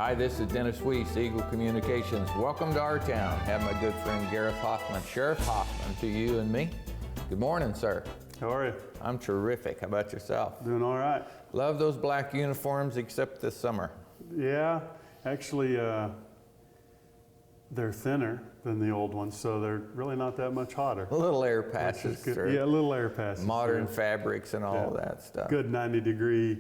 Hi, this is Dennis Weiss, Eagle Communications. Welcome to our town. Have my good friend Gareth Hoffman, Sheriff Hoffman, to you and me. Good morning, sir. How are you? I'm terrific. How about yourself? Doing all right. Love those black uniforms, except this summer. Yeah, actually, they're thinner than the old ones, so they're really not that much hotter. A little air passes through. Yeah, a little air passes. Modern fabrics and all that stuff. Good 90-degree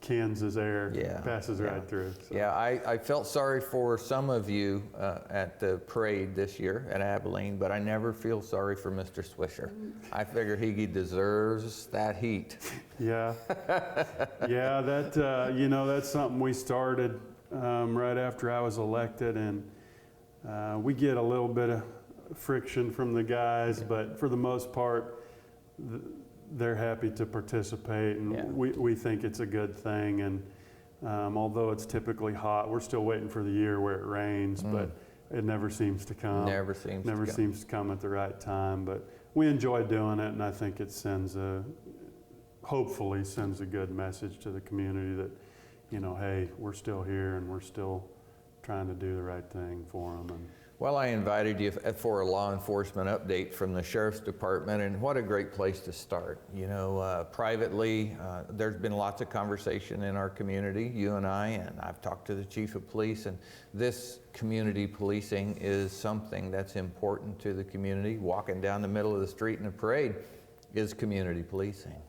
Kansas air passes right through. So. Yeah, I felt sorry for some of you at the parade this year at Abilene, but I never feel sorry for Mr. Swisher. I figure he deserves that heat. Yeah, yeah. That that's something we started right after I was elected, and we get a little bit of friction from the guys, but for the most part, they're happy to participate, and we think it's a good thing. And although it's typically hot, we're still waiting for the year where it rains, but it never seems to come. Never seems to come at the right time. But we enjoy doing it, and I think it hopefully sends a good message to the community that, hey, we're still here and we're still trying to do the right thing for them. Well, I invited you for a law enforcement update from the Sheriff's Department, and what a great place to start. Privately, there's been lots of conversation in our community, you and I've talked to the Chief of Police, and this community policing is something that's important to the community. Walking down the middle of the street in a parade is community policing.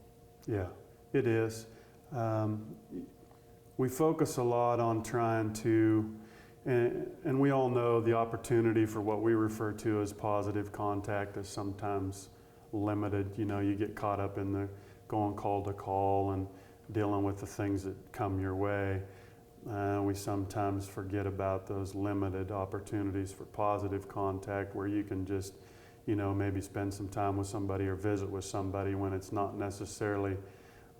Yeah, it is. We focus a lot on trying to, and we all know the opportunity for what we refer to as positive contact is sometimes limited. You get caught up in the going call to call and dealing with the things that come your way. We sometimes forget about those limited opportunities for positive contact where you can just, maybe spend some time with somebody or visit with somebody when it's not necessarily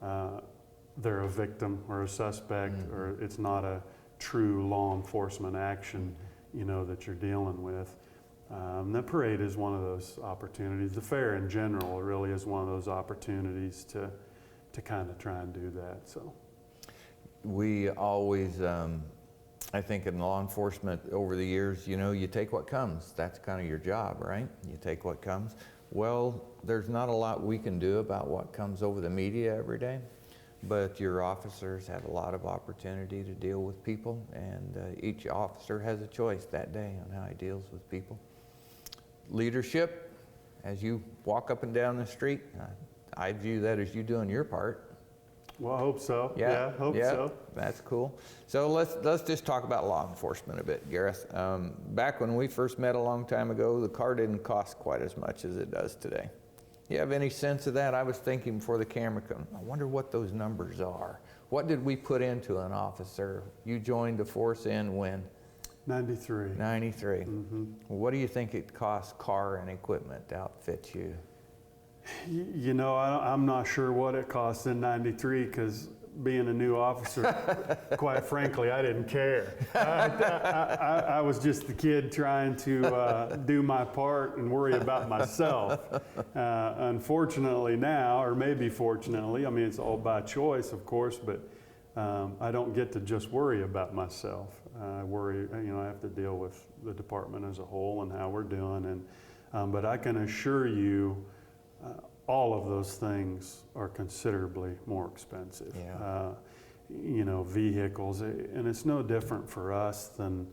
they're a victim or a suspect, or it's not a true law enforcement action, that you're dealing with. The parade is one of those opportunities. The fair in general really is one of those opportunities to kind of try and do that. So we always, I think in law enforcement over the years, you take what comes. That's kind of your job, right? You take what comes. Well, there's not a lot we can do about what comes over the media every day. But your officers have a lot of opportunity to deal with people, and each officer has a choice that day on how he deals with people. Leadership, as you walk up and down the street, I view that as you doing your part. Well, I hope so. Yeah, hope so. That's cool. So let's just talk about law enforcement a bit, Gareth. Back when we first met a long time ago, the car didn't cost quite as much as it does today. You have any sense of that? I was thinking before the camera came, I wonder what those numbers are. What did we put into an officer? You joined the force in when? 93. 93. What do you think it costs car and equipment to outfit you? I'm not sure what it costs in 93 because being a new officer, quite frankly, I didn't care. I was just the kid trying to do my part and worry about myself. Unfortunately now, or maybe fortunately, it's all by choice, of course, but I don't get to just worry about myself. I worry, I have to deal with the department as a whole and how we're doing. But I can assure you, all of those things are considerably more expensive. Vehicles, and it's no different for us than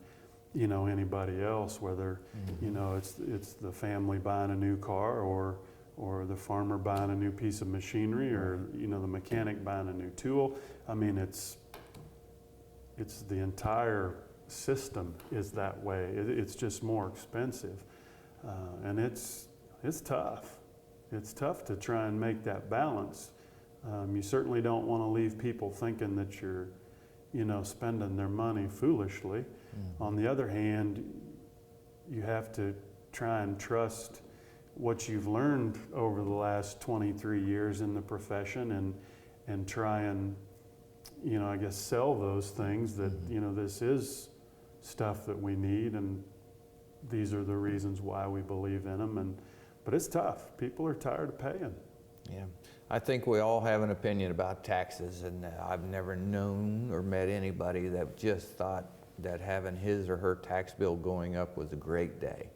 anybody else, whether it's the family buying a new car or the farmer buying a new piece of machinery or the mechanic buying a new tool. It's the entire system is that way. It's just more expensive, and it's tough. It's tough to try and make that balance. You certainly don't want to leave people thinking that you're, spending their money foolishly. On the other hand, you have to try and trust what you've learned over the last 23 years in the profession and try and, sell those things that, this is stuff that we need and these are the reasons why we believe in them. But it's tough. People are tired of paying. Yeah, I think we all have an opinion about taxes, and I've never known or met anybody that just thought that having his or her tax bill going up was a great day.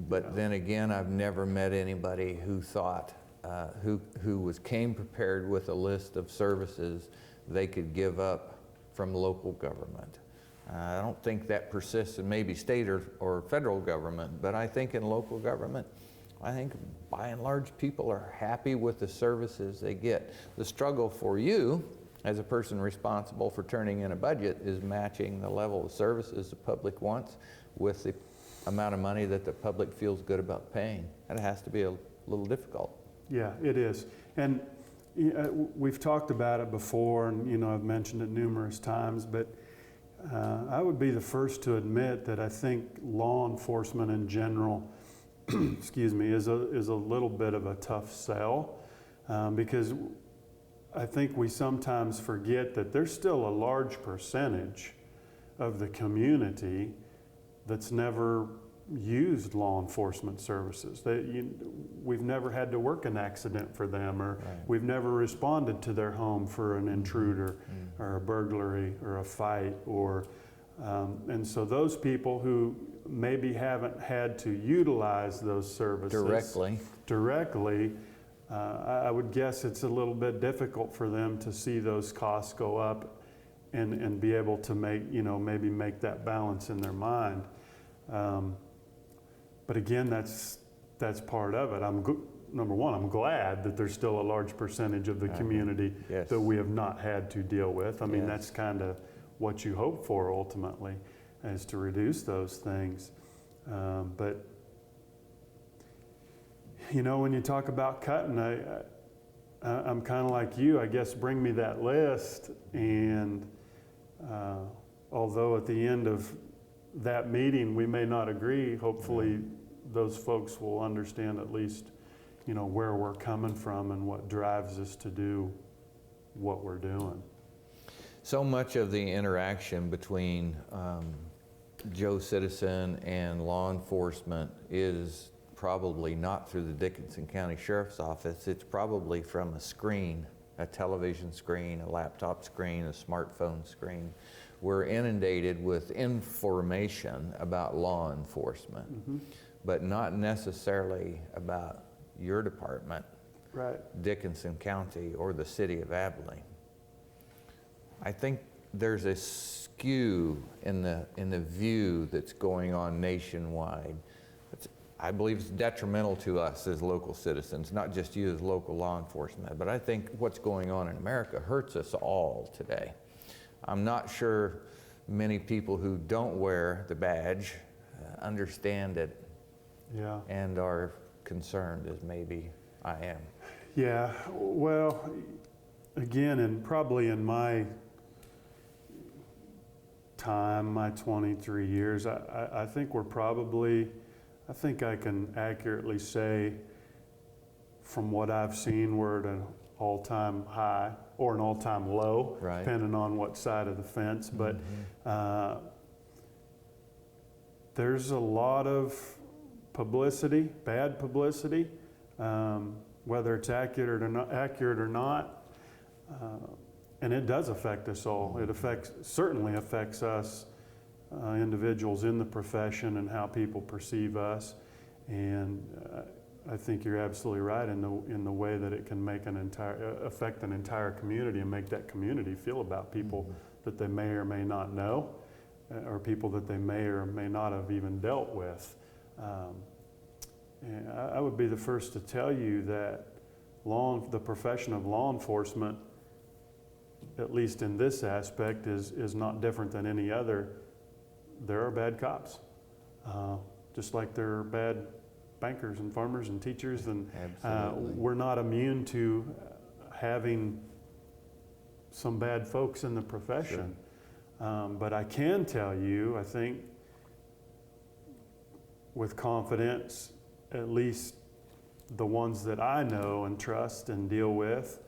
But then again, I've never met anybody who thought, came prepared with a list of services they could give up from local government. I don't think that persists in maybe state or federal government, but I think in local government, I think by and large people are happy with the services they get. The struggle for you as a person responsible for turning in a budget is matching the level of services the public wants with the amount of money that the public feels good about paying. And it has to be a little difficult. Yeah, it is. And we've talked about it before, and I've mentioned it numerous times, but I would be the first to admit that I think law enforcement in general, excuse me, is a little bit of a tough sell because I think we sometimes forget that there's still a large percentage of the community that's never used law enforcement services. We've never had to work an accident for them, or we've never responded to their home for an intruder or a burglary or a fight, and so those people who maybe haven't had to utilize those services directly, I would guess it's a little bit difficult for them to see those costs go up and be able to maybe make that balance in their mind. But again, that's part of it. Number one, I'm glad that there's still a large percentage of the community that we have not had to deal with. I mean, that's kind of what you hope for ultimately, is to reduce those things. But when you talk about cutting, I'm kind of like you. I guess bring me that list, and although at the end of that meeting we may not agree, hopefully those folks will understand at least where we're coming from and what drives us to do what we're doing. So much of the interaction between Joe Citizen and law enforcement is probably not through the Dickinson County Sheriff's Office. It's probably from a screen, a television screen, a laptop screen, a smartphone screen. We're inundated with information about law enforcement, but not necessarily about your department, Dickinson County, or the city of Abilene. I think there's a skew in the view that's going on nationwide. I believe it's detrimental to us as local citizens, not just you as local law enforcement, but I think what's going on in America hurts us all today. I'm not sure many people who don't wear the badge understand it and are concerned as maybe I am. Yeah, well, again, and probably in my time, my 23 years, I think I think I can accurately say from what I've seen, we're at an all-time high or an all-time low, depending on what side of the fence. But there's a lot of publicity, bad publicity, whether it's accurate or not, and it does affect us all. It certainly affects us individuals in the profession and how people perceive us. And I think you're absolutely right in the way that it can affect an entire community and make that community feel about people that they may or may not know, or people that they may or may not have even dealt with. And I would be the first to tell you that the profession of law enforcement, at least in this aspect, is not different than any other. There are bad cops, just like there are bad bankers and farmers and teachers, and we're not immune to having some bad folks in the profession. But I can tell you, I think with confidence, at least the ones that I know and trust and deal with,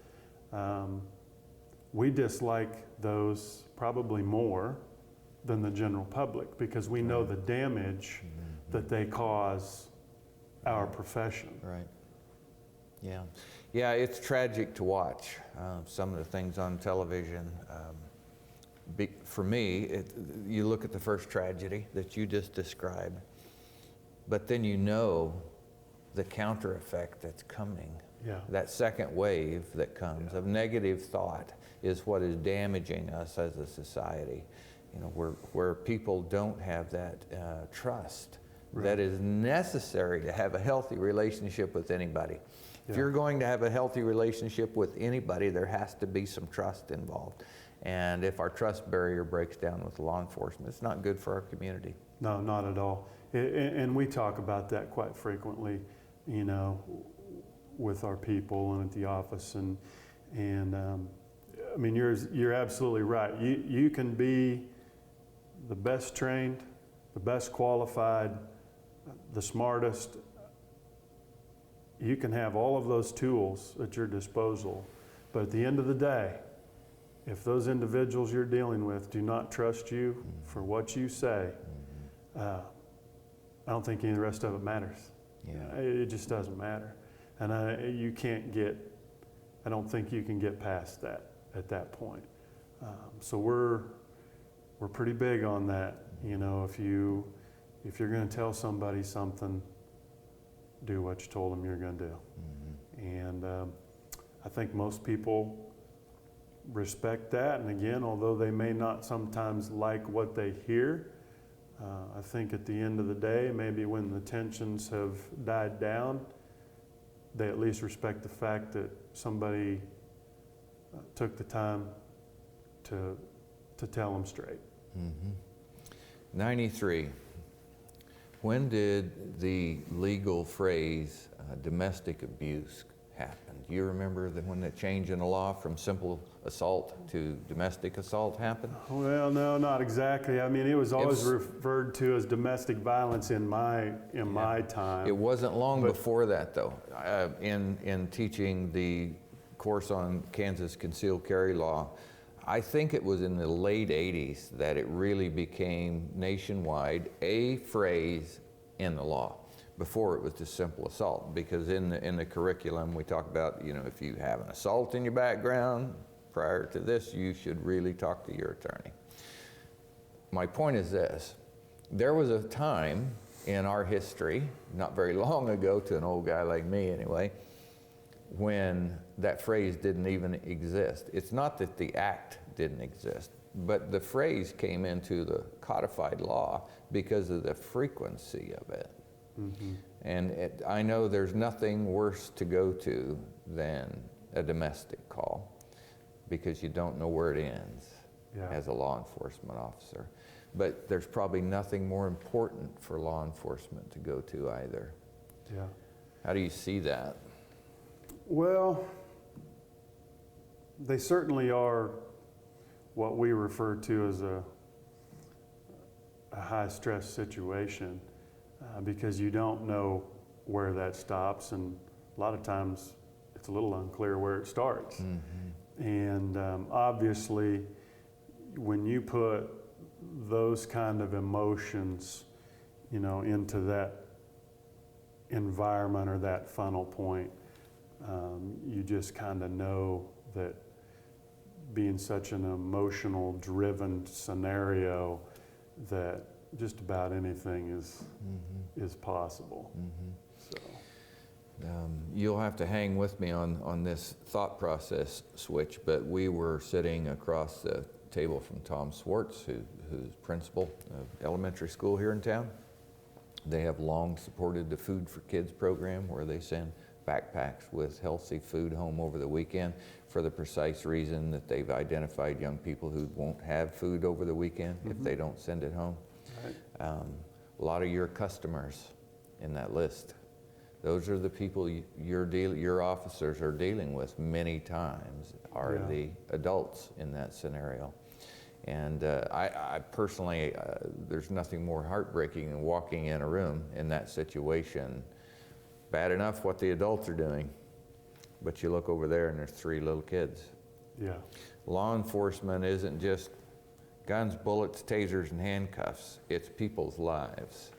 we dislike those probably more than the general public, because we know the damage that they cause our profession. Right. Yeah. Yeah, it's tragic to watch some of the things on television. For me, you look at the first tragedy that you just described, but then you know the counter effect that's coming. Yeah. That second wave that comes of negative thought is what is damaging us as a society. You know, where people don't have that trust that is necessary to have a healthy relationship with anybody. If you're going to have a healthy relationship with anybody, there has to be some trust involved. And if our trust barrier breaks down with law enforcement, it's not good for our community. No, not at all. And we talk about that quite frequently, you know, with our people and at the office. And I mean, you're absolutely right. You can be the best trained, the best qualified, the smartest. You can have all of those tools at your disposal. But at the end of the day, if those individuals you're dealing with do not trust you for what you say, I don't think any of the rest of it matters. Yeah. It just doesn't matter. And I don't think you can get past that at that point. So we're pretty big on that. You know, if you're going to tell somebody something, do what you told them you're going to do. And I think most people respect that. And again, although they may not sometimes like what they hear, I think at the end of the day, maybe when the tensions have died down, they at least respect the fact that somebody took the time to tell them straight. 93. When did the legal phrase domestic abuse happen? Do you remember when the change in the law from simple assault to domestic assault happened? Well, no, not exactly. I mean, it was always referred to as domestic violence in my time. It wasn't long before that, though. In teaching the course on Kansas concealed carry law, I think it was in the late 80s that it really became nationwide a phrase in the law. Before it was just simple assault, because in the curriculum we talk about, you know, if you have an assault in your background prior to this, you should really talk to your attorney. My point is this: there was a time in our history, not very long ago to an old guy like me anyway, when that phrase didn't even exist. It's not that the act didn't exist, but the phrase came into the codified law because of the frequency of it. And I know there's nothing worse to go to than a domestic call, because you don't know where it ends as a law enforcement officer. But there's probably nothing more important for law enforcement to go to either. Yeah. How do you see that? Well, they certainly are what we refer to as a high-stress situation, because you don't know where that stops, and a lot of times it's a little unclear where it starts. And obviously, when you put those kind of emotions, you know, into that environment or that funnel point, you just kind of know that being such an emotional driven scenario that just about anything is possible. So you'll have to hang with me on this thought process switch, but we were sitting across the table from Tom Swartz, who's principal of elementary school here in town. They have long supported the Food for Kids program, where they send backpacks with healthy food home over the weekend, for the precise reason that they've identified young people who won't have food over the weekend if they don't send it home. Right. A lot of your customers in that list, those are the people your officers are dealing with many times, are the adults in that scenario. And I personally, there's nothing more heartbreaking than walking in a room in that situation. Bad enough what the adults are doing, but you look over there and there's 3 little kids. Yeah. Law enforcement isn't just guns, bullets, tasers, and handcuffs. It's people's lives.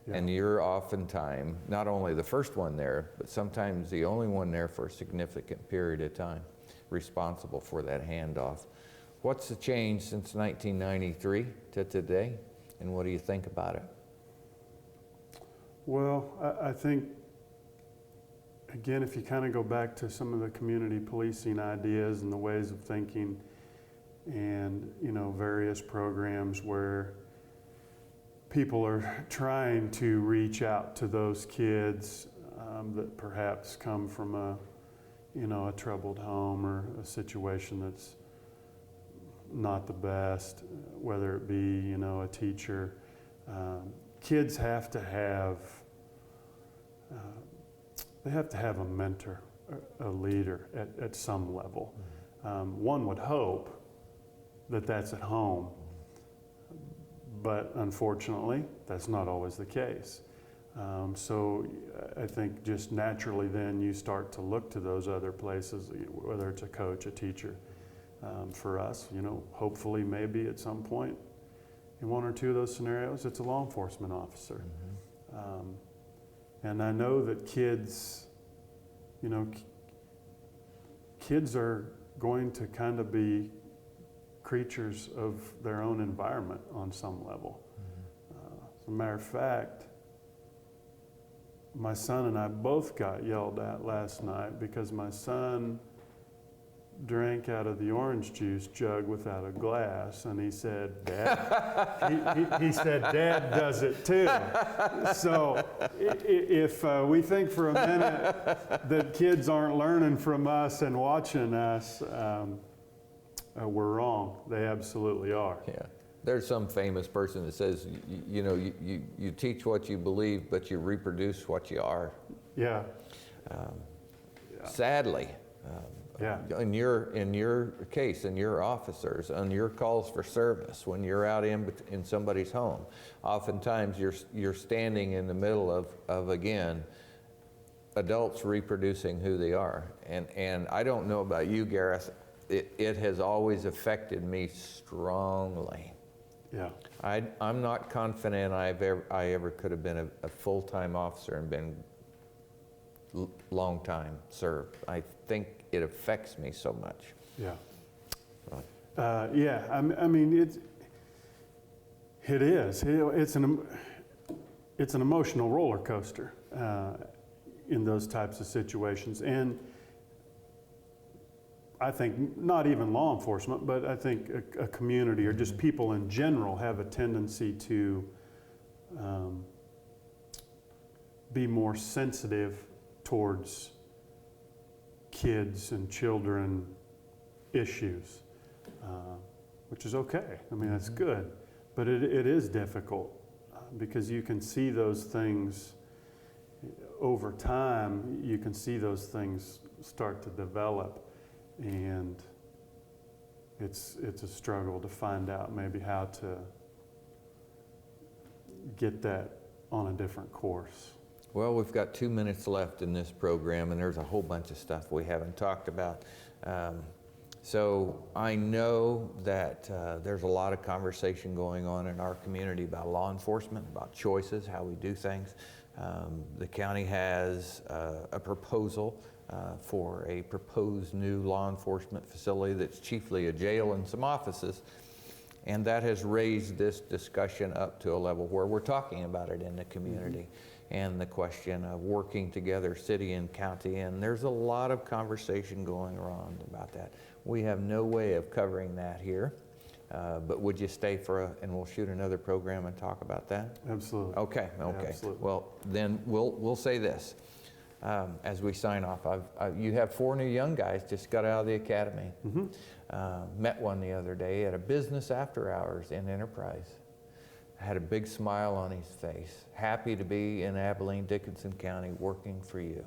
Yeah. And you're oftentimes not only the first one there, but sometimes the only one there for a significant period of time, responsible for that handoff. What's the change since 1993 to today, and what do you think about it? Well, I think, again, if you kind of go back to some of the community policing ideas and the ways of thinking and, you know, various programs where people are trying to reach out to those kids that perhaps come from a troubled home or a situation that's not the best, whether it be, you know, a teacher. Kids have to have, they have to have a mentor, a leader at some level. One would hope that that's at home, but unfortunately, that's not always the case. So I think just naturally then you start to look to those other places, whether it's a coach, a teacher. For us, you know, hopefully maybe at some point in one or two of those scenarios, it's a law enforcement officer. And I know that kids, you know, kids are going to kind of be creatures of their own environment on some level. As a matter of fact, my son and I both got yelled at last night because my son drank out of the orange juice jug without a glass, and he said, Dad, he said, Dad does it too. So if we think for a minute that kids aren't learning from us and watching us, we're wrong. They absolutely are. Yeah. There's some famous person that says, you teach what you believe, but you reproduce what you are. Yeah. Sadly, Yeah. in your case, in your officers, on your calls for service, when you're out in somebody's home, oftentimes you're standing in the middle of again, adults reproducing who they are. And I don't know about you, Gareth, it has always affected me strongly. Yeah. I'm not confident I ever could have been a full-time officer and been long time served. I think it affects me so much. Yeah. Yeah. I mean, it is. It's an emotional roller coaster in those types of situations, and I think not even law enforcement, but I think a community or just people in general have a tendency to be more sensitive towards kids and children issues, which is okay. I mean, that's good, but it is difficult because you can see those things over time. You can see those things start to develop. And it's a struggle to find out maybe how to get that on a different course. Well, we've got 2 minutes left in this program, and there's a whole bunch of stuff we haven't talked about. So I know that there's a lot of conversation going on in our community about law enforcement, about choices, how we do things. The county has a proposal for a proposed new law enforcement facility that's chiefly a jail and some offices. And that has raised this discussion up to a level where we're talking about it in the community and the question of working together, city and county. And there's a lot of conversation going around about that. We have no way of covering that here. But would you stay and we'll shoot another program and talk about that? Absolutely. Okay. Absolutely. Well, then we'll say this. As we sign off, you have 4 new young guys just got out of the academy. Met one the other day at a business after hours in Enterprise. Had a big smile on his face, happy to be in Abilene, Dickinson County working for you.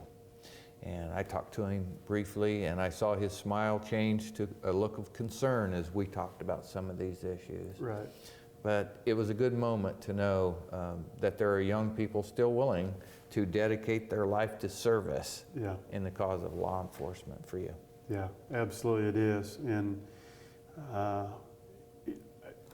And I talked to him briefly, and I saw his smile change to a look of concern as we talked about some of these issues. Right. But it was a good moment to know that there are young people still willing to dedicate their life to service in the cause of law enforcement for you. Yeah, absolutely it is. And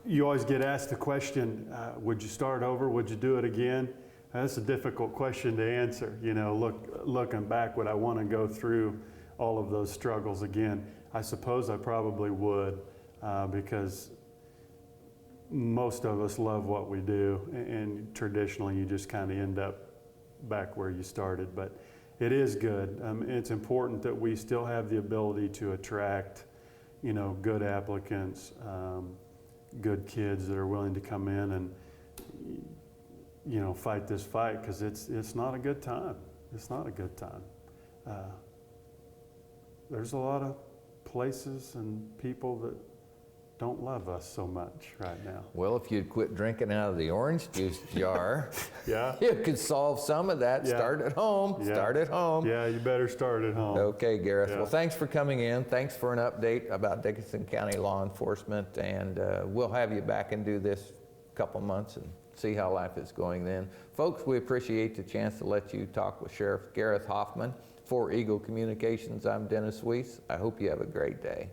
you always get asked the question, would you start over? Would you do it again? That's a difficult question to answer. You know, looking back, would I want to go through all of those struggles again? I suppose I probably would. because most of us love what we do, and traditionally you just kind of end up back where you started. But it is good. It's important that we still have the ability to attract, you know, good applicants, good kids that are willing to come in and, you know, fight this fight, because it's not a good time. It's not a good time. There's a lot of places and people that don't love us so much right now. Well, if you'd quit drinking out of the orange juice jar, Yeah. you could solve some of that. Yeah. Start at home. Yeah. Start at home. Yeah, you better start at home. Okay, Gareth. Yeah. Well, thanks for coming in. Thanks for an update about Dickinson County law enforcement, and we'll have you back and do this a couple months and see how life is going then. Folks, we appreciate the chance to let you talk with Sheriff Gareth Hoffman. For Eagle Communications, I'm Dennis Weiss. I hope you have a great day.